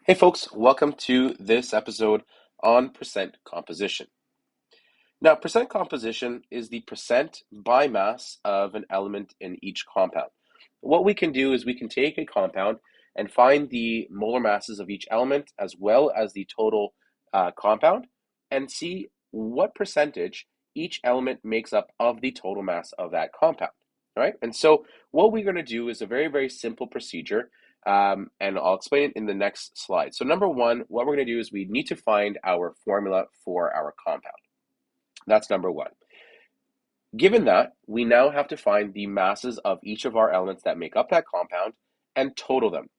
Hey folks, welcome to this episode on percent composition. Now, percent composition is the percent by mass of an element in each compound. What we can do is we can take a compound and find the molar masses of each element as well as the total compound and see what percentage each element makes up of the total mass of that compound. All right, and so what we're going to do is a very, very simple procedure, and I'll explain it in the next slide. So number one, what we're going to do is we need to find our formula for our compound. That's number one. Given that, we now have to find the masses of each of our elements that make up that compound and total them.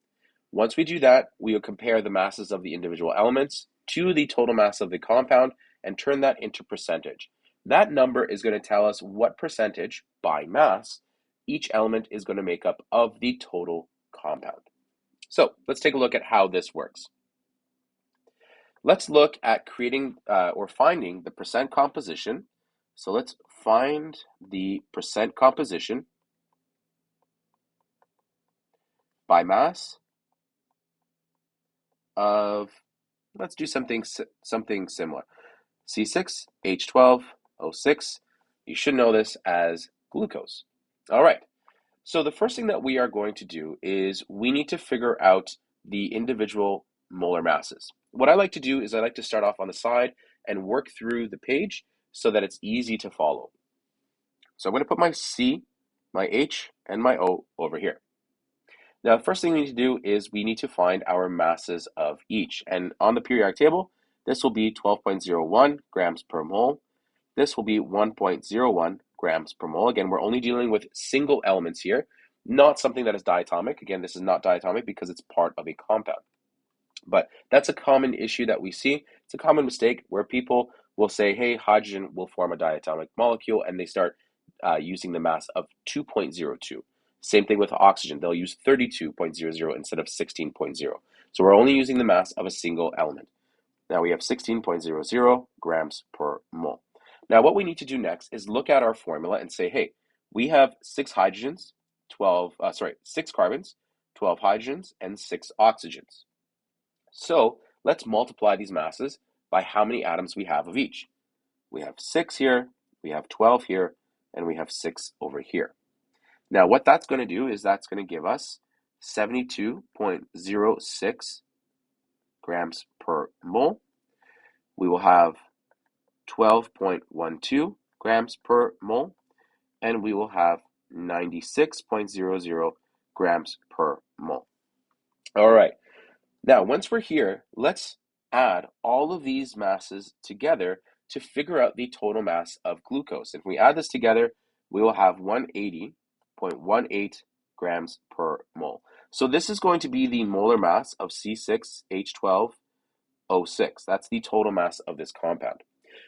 Once we do that, we will compare the masses of the individual elements to the total mass of the compound and turn that into percentage. That number is going to tell us what percentage by mass each element is going to make up of the total compound. So let's take a look at how this works. Let's look at creating or finding the percent composition. So let's find the percent composition by mass of, let's do something similar. C6H12O6. You should know this as glucose. All right. So the first thing that we are going to do is we need to figure out the individual molar masses. What I like to do is I like to start off on the side and work through the page so that it's easy to follow. So I'm going to put my C, my H, and my O over here. Now, the first thing we need to do is we need to find our masses of each. And on the periodic table, this will be 12.01 grams per mole. This will be 1.01 grams per mole. Again, we're only dealing with single elements here, not something that is diatomic. Again, this is not diatomic because it's part of a compound. But that's a common issue that we see. It's a common mistake where people will say, hey, hydrogen will form a diatomic molecule, and they start using the mass of 2.02. Same thing with oxygen. They'll use 32.00 instead of 16.0. So we're only using the mass of a single element. Now we have 16.00 grams per mole. Now what we need to do next is look at our formula and say, hey, we have 6 hydrogens, 6 carbons, 12 hydrogens, and 6 oxygens. So let's multiply these masses by how many atoms we have of each. We have 6 here, we have 12 here, and we have 6 over here. Now what that's going to do is that's going to give us 72.06 grams per mole. We will have 12.12 grams per mole, and we will have 96.00 grams per mole. All right. Now, once we're here, let's add all of these masses together to figure out the total mass of glucose. If we add this together, we will have 180.18 grams per mole. So this is going to be the molar mass of C6H12O6. That's the total mass of this compound.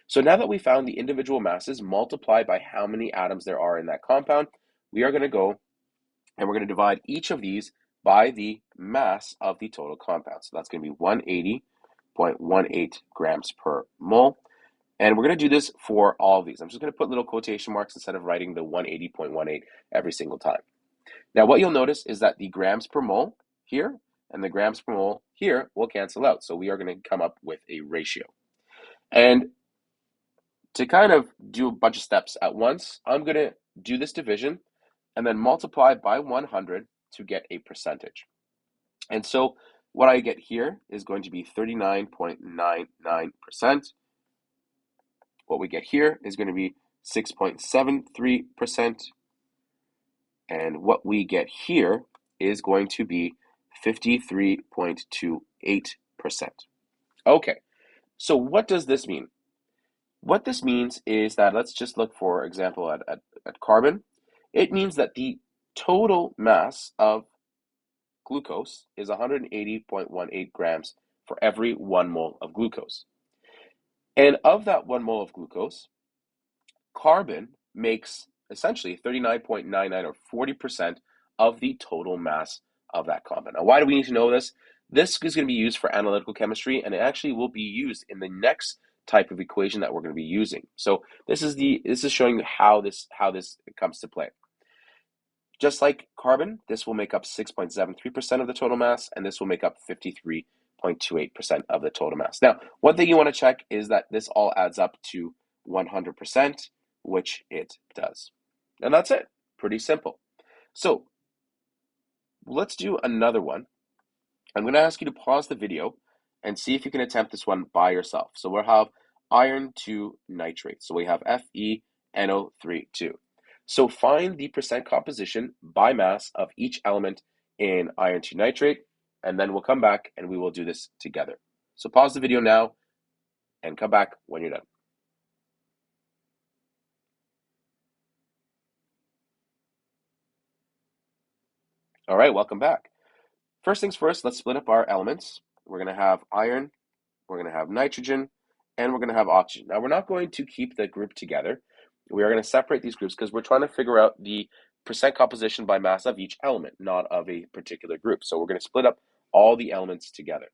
So now that we found the individual masses multiplied by how many atoms there are in that compound, we are going to go and we're going to divide each of these by the mass of the total compound. So that's going to be 180.18 grams per mole. And we're going to do this for all of these. I'm just going to put little quotation marks instead of writing the 180.18 every single time. Now, what you'll notice is that the grams per mole here and the grams per mole here will cancel out. So we are going to come up with a ratio. And to kind of do a bunch of steps at once, I'm going to do this division and then multiply by 100 to get a percentage. And so what I get here is going to be 39.99%. What we get here is going to be 6.73%. And what we get here is going to be 53.28%. Okay, so what does this mean? What this means is that, let's just look, for example, at carbon. It means that the total mass of glucose is 180.18 grams for every 1 mole of glucose. And of that 1 mole of glucose, carbon makes essentially 39.99 or 40% of the total mass of that compound. Now, why do we need to know this? This is going to be used for analytical chemistry, and it actually will be used in the next type of equation that we're going to be using. So this is showing you how this comes to play. Just like carbon, this will make up 6.73% of the total mass, and this will make up 53.28%. 0.28% of the total mass. Now, one thing you want to check is that this all adds up to 100%, which it does. And that's it. Pretty simple. So let's do another one. I'm going to ask you to pause the video and see if you can attempt this one by yourself. So we'll have iron 2 nitrate. So we have FeNO3 2. So find the percent composition by mass of each element in iron 2 nitrate, and then we'll come back and we will do this together. So pause the video now and come back when you're done. All right, welcome back. First things first, let's split up our elements. We're going to have iron, we're going to have nitrogen, and we're going to have oxygen. Now, we're not going to keep the group together. We are going to separate these groups because we're trying to figure out the percent composition by mass of each element, not of a particular group. So we're going to split up all the elements together.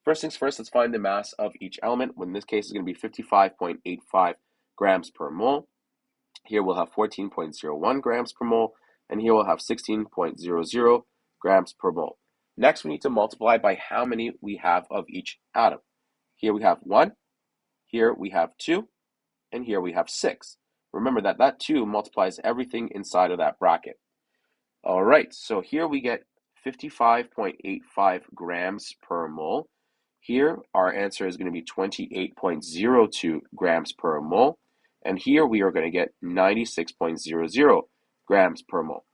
First things first, let's find the mass of each element. In this case, it's going to be 55.85 grams per mole. Here we'll have 14.01 grams per mole, and here we'll have 16.00 grams per mole. Next, we need to multiply by how many we have of each atom. Here we have 1, here we have 2, and here we have 6. Remember that that 2 multiplies everything inside of that bracket. All right, so here we get 55.85 grams per mole. Here, our answer is going to be 28.02 grams per mole. And here we are going to get 96.00 grams per mole.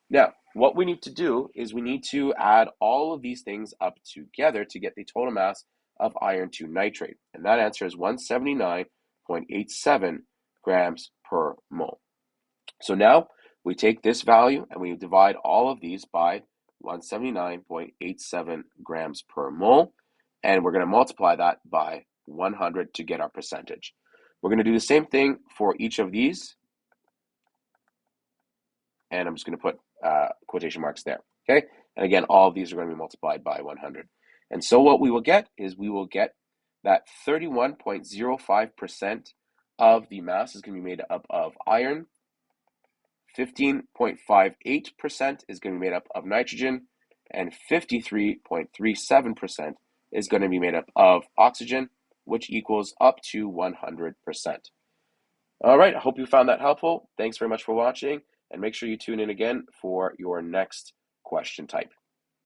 Now, what we need to do is we need to add all of these things up together to get the total mass of iron 2 nitrate. And that answer is 179.87 grams per mole. So now we take this value and we divide all of these by 179.87 grams per mole. And we're going to multiply that by 100 to get our percentage. We're going to do the same thing for each of these. And I'm just going to put quotation marks there. Okay. And again, all of these are going to be multiplied by 100. And so what we will get is we will get that 31.05% of the mass is going to be made up of iron. 15.58% is going to be made up of nitrogen, and 53.37% is going to be made up of oxygen, which equals up to 100%. All right, I hope you found that helpful. Thanks very much for watching, and make sure you tune in again for your next question type.